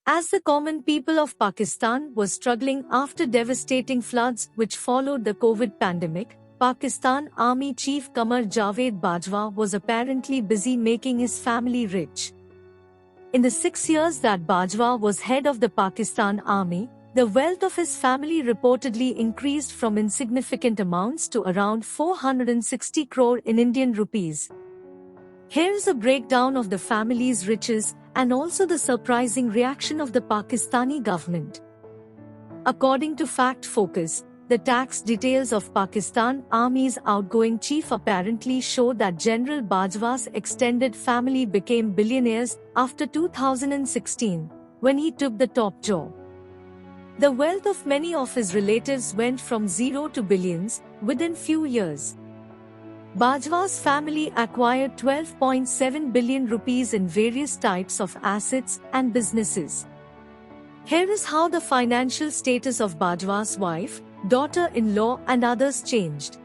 As the common people of Pakistan was struggling after devastating floods which followed the COVID pandemic, Pakistan Army Chief Qamar Javed Bajwa was apparently busy making his family rich. In the 6 years that Bajwa was head of the Pakistan Army, the wealth of his family reportedly increased from insignificant amounts to around 460 crore in Indian rupees. Here's a breakdown of the family's riches and also the surprising reaction of the Pakistani government. According to Fact Focus, the tax details of Pakistan Army's outgoing chief apparently show that General Bajwa's extended family became billionaires after 2016, when he took the top job. The wealth of many of his relatives went from zero to billions within few years. Bajwa's family acquired 12.7 billion rupees in various types of assets and businesses. Here is how the financial status of Bajwa's wife, daughter-in-law and others changed.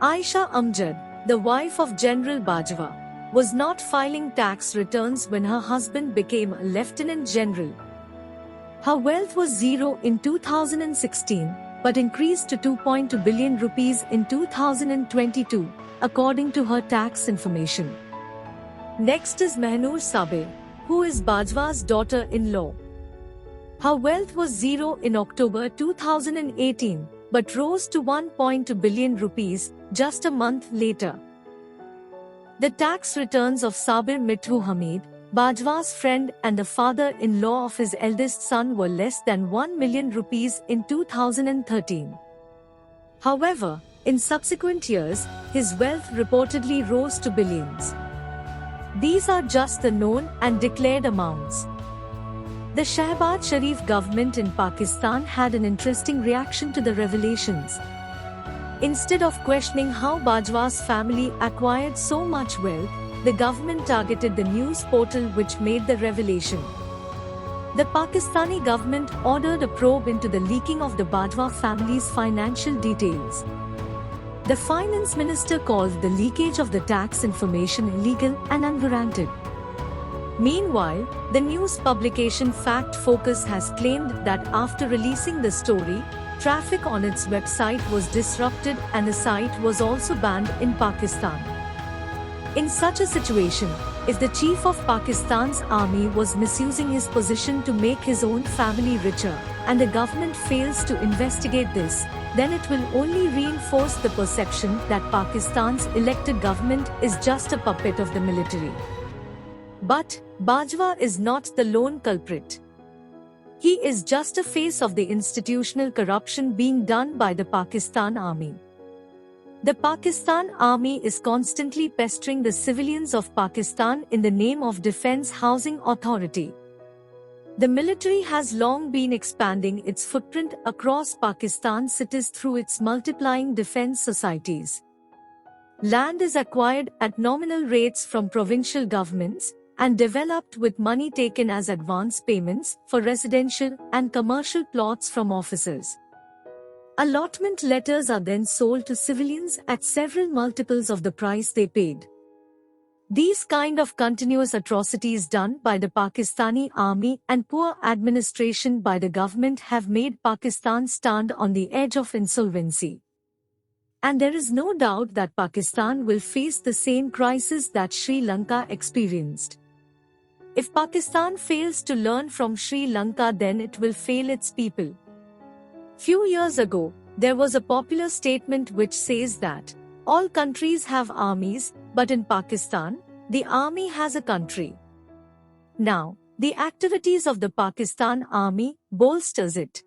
Aisha Amjad, the wife of General Bajwa, was not filing tax returns when her husband became a lieutenant general. Her wealth was zero in 2016, but increased to 2.2 billion rupees in 2022, according to her tax information. Next is Mehnoor Sabir, who is Bajwa's daughter-in-law. Her wealth was zero in October 2018, but rose to 1.2 billion rupees just a month later. The tax returns of Sabir Mithu Hamid, Bajwa's friend and the father-in-law of his eldest son, were less than 1 million rupees in 2013. However, in subsequent years, his wealth reportedly rose to billions. These are just the known and declared amounts. The Shehbaz Sharif government in Pakistan had an interesting reaction to the revelations. Instead of questioning how Bajwa's family acquired so much wealth, the government targeted the news portal which made the revelation. The Pakistani government ordered a probe into the leaking of the Bajwa family's financial details. The finance minister called the leakage of the tax information illegal and unwarranted. Meanwhile, the news publication Fact Focus has claimed that after releasing the story, traffic on its website was disrupted and the site was also banned in Pakistan. In such a situation, if the chief of Pakistan's army was misusing his position to make his own family richer, and the government fails to investigate this, then it will only reinforce the perception that Pakistan's elected government is just a puppet of the military. But Bajwa is not the lone culprit. He is just a face of the institutional corruption being done by the Pakistan Army. The Pakistan Army is constantly pestering the civilians of Pakistan in the name of Defence Housing Authority. The military has long been expanding its footprint across Pakistan cities through its multiplying defence societies. Land is acquired at nominal rates from provincial governments and developed with money taken as advance payments for residential and commercial plots from officers. Allotment letters are then sold to civilians at several multiples of the price they paid. These kind of continuous atrocities done by the Pakistani army and poor administration by the government have made Pakistan stand on the edge of insolvency. And there is no doubt that Pakistan will face the same crisis that Sri Lanka experienced. If Pakistan fails to learn from Sri Lanka, then it will fail its people. Few years ago, there was a popular statement which says that all countries have armies, but in Pakistan, the army has a country. Now, the activities of the Pakistan Army bolsters it.